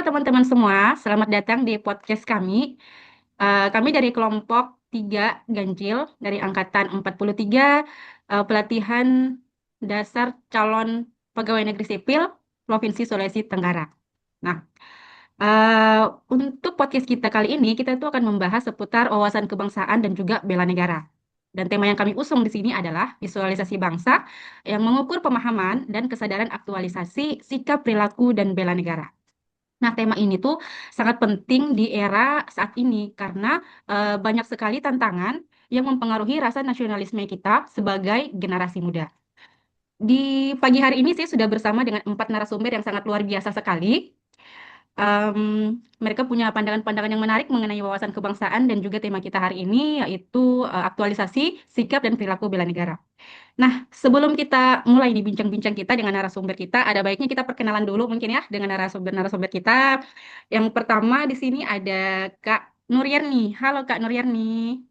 teman-teman semua, selamat datang di podcast kami. Kami dari kelompok 3 Ganjil dari Angkatan 43, pelatihan dasar calon pegawai negeri sipil Provinsi Sulawesi Tenggara. Nah, untuk podcast kita kali ini, kita tuh akan membahas seputar wawasan kebangsaan dan juga bela negara. Dan tema yang kami usung di sini adalah visualisasi bangsa yang mengukur pemahaman dan kesadaran aktualisasi sikap perilaku dan bela negara. Nah, tema ini tuh sangat penting di era saat ini karena banyak sekali tantangan yang mempengaruhi rasa nasionalisme kita sebagai generasi muda. Di pagi hari ini saya sudah bersama dengan 4 narasumber yang sangat luar biasa sekali. Mereka punya pandangan-pandangan yang menarik mengenai wawasan kebangsaan dan juga tema kita hari ini yaitu aktualisasi sikap dan perilaku bela negara. Nah, sebelum kita mulai nih bincang-bincang kita dengan narasumber kita, ada baiknya kita perkenalan dulu mungkin ya dengan narasumber-narasumber kita. Yang pertama di sini ada Kak Nuryani. Halo Kak Nuryani.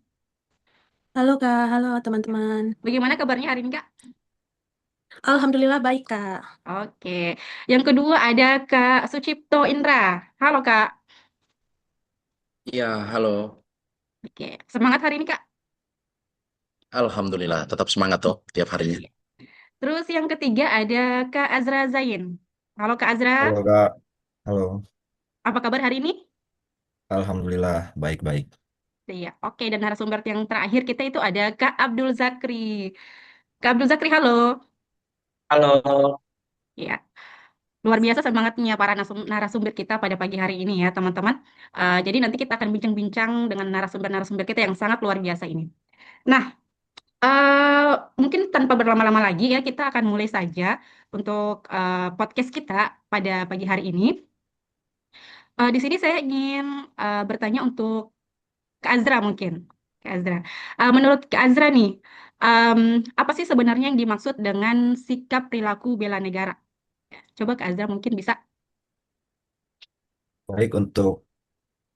Halo Kak, halo teman-teman. Bagaimana kabarnya hari ini Kak? Alhamdulillah baik Kak. Oke. Yang kedua ada Kak Sucipto Indra. Halo Kak. Iya, halo. Oke. Semangat hari ini Kak. Alhamdulillah, tetap semangat toh tiap harinya. Iya. Terus yang ketiga ada Kak Azra Zain. Halo Kak Azra. Halo Kak, halo. Apa kabar hari ini? Alhamdulillah baik-baik. Iya. Oke. Dan narasumber yang terakhir kita itu ada Kak Abdul Zakri. Kak Abdul Zakri, halo. Halo. Ya, luar biasa semangatnya para narasumber kita pada pagi hari ini ya, teman-teman. Jadi nanti kita akan bincang-bincang dengan narasumber-narasumber kita yang sangat luar biasa ini. Nah, mungkin tanpa berlama-lama lagi ya, kita akan mulai saja untuk podcast kita pada pagi hari ini. Di sini saya ingin bertanya untuk Kak Azra mungkin. Kak Azra. Menurut Kak Azra nih, em, apa sih sebenarnya yang dimaksud dengan sikap perilaku bela negara? Coba Kak Azra mungkin bisa. Baik untuk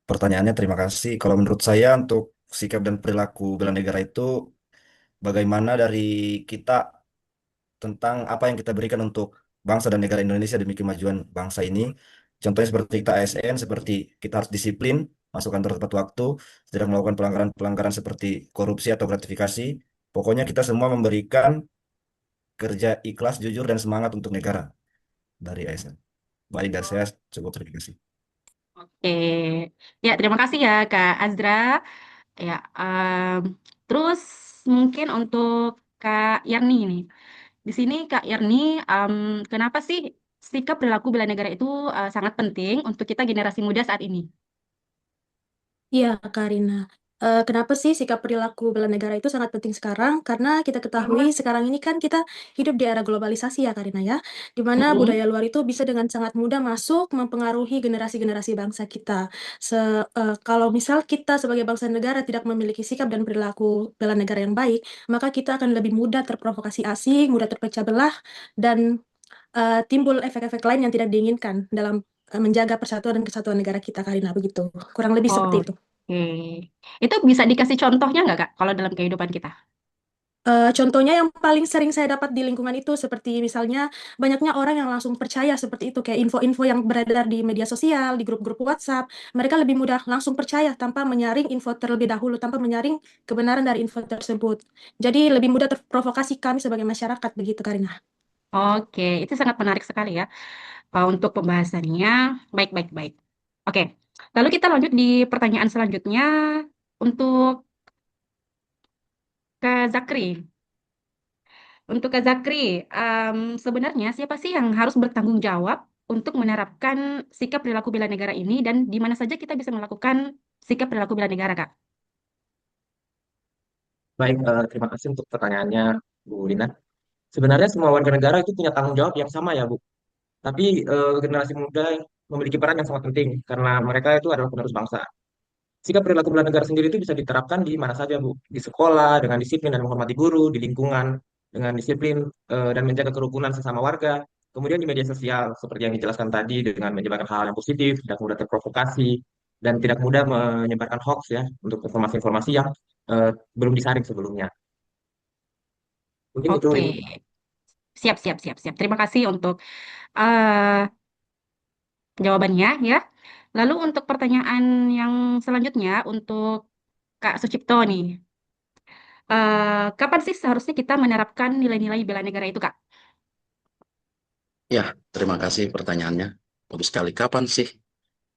pertanyaannya terima kasih. Kalau menurut saya untuk sikap dan perilaku bela negara itu bagaimana dari kita tentang apa yang kita berikan untuk bangsa dan negara Indonesia demi kemajuan bangsa ini. Contohnya seperti kita ASN, seperti kita harus disiplin, masuk kantor tepat waktu, tidak melakukan pelanggaran-pelanggaran seperti korupsi atau gratifikasi. Pokoknya kita semua memberikan kerja ikhlas, jujur, dan semangat untuk negara dari ASN. Baik dari saya cukup terima kasih. Oke, ya terima kasih ya Kak Azra. Ya, terus mungkin untuk Kak Yarni nih. Di sini Kak Yarni, em, kenapa sih sikap perilaku bela negara itu sangat penting untuk kita generasi muda saat ini? Iya Karina. Kenapa sih sikap perilaku bela negara itu sangat penting sekarang? Karena kita ketahui sekarang ini kan kita hidup di era globalisasi ya Karina ya, di mana Mm-mm. budaya luar itu bisa dengan sangat mudah masuk mempengaruhi generasi-generasi bangsa kita. Kalau misal kita sebagai bangsa negara tidak memiliki sikap dan perilaku bela negara yang baik, maka kita akan lebih mudah terprovokasi asing, mudah terpecah belah, dan timbul efek-efek lain yang tidak diinginkan dalam menjaga persatuan dan kesatuan negara kita, Karina, begitu. Kurang lebih seperti itu. Oke, itu bisa dikasih contohnya nggak Kak, kalau dalam kehidupan kita? Contohnya yang paling sering saya dapat di lingkungan itu seperti misalnya banyaknya orang yang langsung percaya seperti itu, kayak info-info yang beredar di media sosial, di grup-grup WhatsApp, mereka lebih mudah langsung percaya tanpa menyaring info terlebih dahulu, tanpa menyaring kebenaran dari info tersebut. Jadi lebih mudah terprovokasi kami sebagai masyarakat begitu, Karina. Oke, itu sangat menarik sekali ya untuk pembahasannya. Baik, baik, baik. Oke, lalu kita lanjut di pertanyaan selanjutnya untuk Kak Zakri. Untuk Kak Zakri, sebenarnya siapa sih yang harus bertanggung jawab untuk menerapkan sikap perilaku bela negara ini dan di mana saja kita bisa melakukan sikap perilaku bela negara, Kak? Baik, terima kasih untuk pertanyaannya, Bu Lina. Sebenarnya semua warga negara itu punya tanggung jawab yang sama ya, Bu. Tapi generasi muda memiliki peran yang sangat penting karena mereka itu adalah penerus bangsa. Sikap perilaku bela negara sendiri itu bisa diterapkan di mana saja, Bu. Di sekolah, dengan disiplin dan menghormati guru, di lingkungan, dengan disiplin dan menjaga kerukunan sesama warga. Kemudian di media sosial, seperti yang dijelaskan tadi, dengan menyebarkan hal yang positif, tidak mudah terprovokasi, dan tidak mudah menyebarkan hoax ya, untuk informasi-informasi yang belum disaring sebelumnya. Mungkin itu Oke, Ibu. siap, siap, siap, siap. Terima kasih untuk eh, jawabannya ya. Lalu untuk pertanyaan yang selanjutnya untuk Kak Sucipto nih. Kapan sih seharusnya kita menerapkan nilai-nilai bela negara itu, Kak? Ya, terima kasih pertanyaannya. Bagus sekali. Kapan sih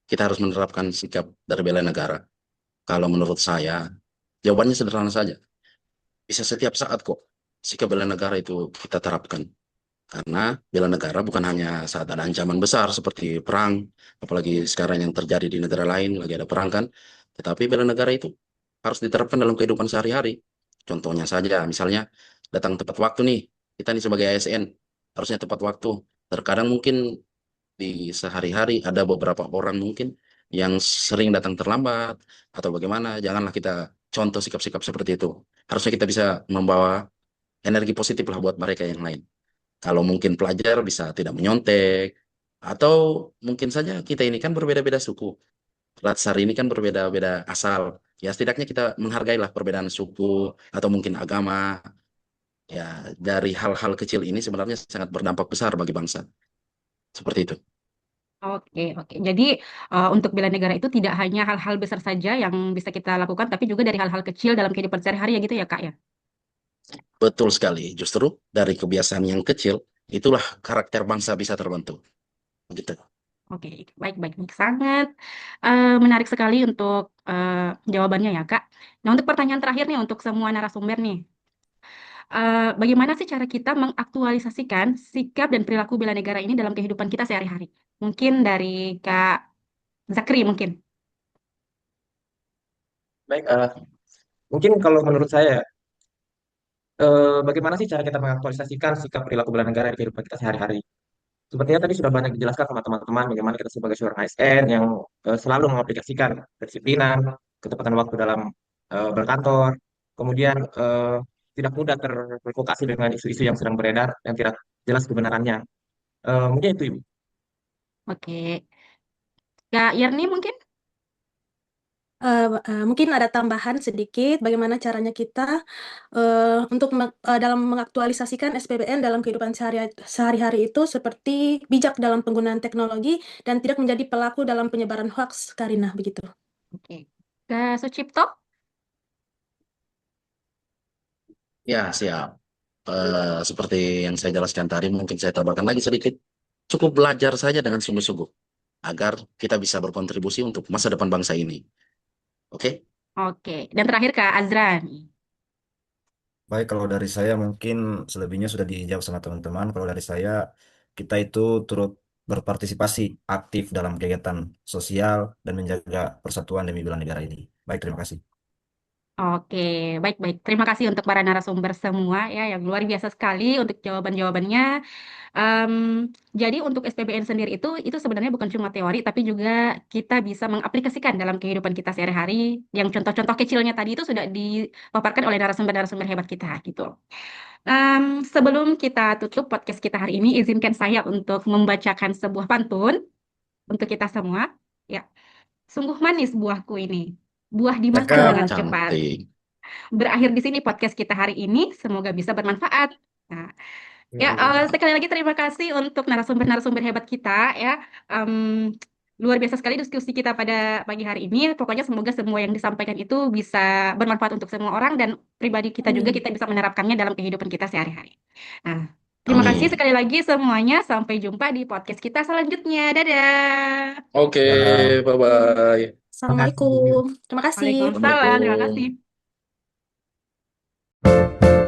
kita harus menerapkan sikap dari bela negara? Kalau menurut saya, jawabannya sederhana saja. Bisa setiap saat kok sikap bela negara itu kita terapkan. Karena bela negara bukan hanya saat ada ancaman besar seperti perang, apalagi sekarang yang terjadi di negara lain, lagi ada perang kan. Tetapi bela negara itu harus diterapkan dalam kehidupan sehari-hari. Contohnya saja, misalnya datang tepat waktu nih, kita nih sebagai ASN harusnya tepat waktu. Terkadang mungkin di sehari-hari ada beberapa orang mungkin yang sering datang terlambat atau bagaimana. Janganlah kita contoh sikap-sikap seperti itu. Harusnya kita bisa membawa energi positif lah buat mereka yang lain. Kalau mungkin pelajar bisa tidak menyontek, atau mungkin saja kita ini kan berbeda-beda suku. Latsar ini kan berbeda-beda asal. Ya setidaknya kita menghargailah perbedaan suku atau mungkin agama. Ya dari hal-hal kecil ini sebenarnya sangat berdampak besar bagi bangsa. Seperti itu. Oke, oke. Jadi untuk bela negara itu tidak hanya hal-hal besar saja yang bisa kita lakukan, tapi juga dari hal-hal kecil dalam kehidupan sehari-hari ya gitu ya, Kak ya? Betul sekali. Justru dari kebiasaan yang kecil, itulah karakter bangsa bisa terbentuk. Begitu. Oke, baik, baik, baik. Sangat menarik sekali untuk jawabannya ya, Kak. Nah, untuk pertanyaan terakhir nih untuk semua narasumber nih. Bagaimana sih cara kita mengaktualisasikan sikap dan perilaku bela negara ini dalam kehidupan kita sehari-hari? Mungkin dari Kak Zakri mungkin. Baik, mungkin kalau menurut saya, bagaimana sih cara kita mengaktualisasikan sikap perilaku bela negara di kehidupan kita sehari-hari? Sepertinya tadi sudah banyak dijelaskan sama teman-teman bagaimana kita sebagai seorang ASN yang selalu mengaplikasikan kedisiplinan, ketepatan waktu dalam berkantor, kemudian tidak mudah terprovokasi dengan isu-isu yang sedang beredar yang tidak jelas kebenarannya. Mungkin itu, Ibu. Oke. Kak Yerni mungkin? Mungkin ada tambahan sedikit bagaimana caranya kita untuk dalam mengaktualisasikan SPBN dalam kehidupan sehari-hari itu seperti bijak dalam penggunaan teknologi dan tidak menjadi pelaku dalam penyebaran hoax, Karina, begitu. Oke. Kak Sucipto? Ya, siap. Seperti yang saya jelaskan tadi, mungkin saya tambahkan lagi sedikit. Cukup belajar saja dengan sungguh-sungguh agar kita bisa berkontribusi untuk masa depan bangsa ini. Oke? Oke. Dan terakhir Kak Azran. Baik, kalau dari saya mungkin selebihnya sudah dijawab sama teman-teman. Kalau dari saya, kita itu turut berpartisipasi aktif dalam kegiatan sosial dan menjaga persatuan demi bela negara ini. Baik, terima kasih. Oke, baik-baik. Terima kasih untuk para narasumber semua ya, yang luar biasa sekali untuk jawaban-jawabannya. Em, jadi untuk SPBN sendiri itu sebenarnya bukan cuma teori, tapi juga kita bisa mengaplikasikan dalam kehidupan kita sehari-hari. Yang contoh-contoh kecilnya tadi itu sudah dipaparkan oleh narasumber-narasumber hebat kita gitu. Sebelum kita tutup podcast kita hari ini, izinkan saya untuk membacakan sebuah pantun untuk kita semua. Ya, sungguh manis buahku ini, buah dimakan Cakep, dengan cepat. cantik. Berakhir di sini podcast kita hari ini. Semoga bisa bermanfaat. Nah, ya, sekali lagi terima kasih untuk narasumber-narasumber hebat kita ya. Em, Luar biasa sekali diskusi kita pada pagi hari ini. Pokoknya semoga semua yang disampaikan itu bisa bermanfaat untuk semua orang dan pribadi kita juga Amin. kita bisa menerapkannya dalam kehidupan kita sehari-hari. Nah, terima kasih Amin. sekali lagi semuanya. Sampai jumpa di podcast kita selanjutnya. Dadah. Oke, Dadah. bye-bye. Assalamualaikum. Terima kasih. Waalaikumsalam. Terima Assalamualaikum. kasih.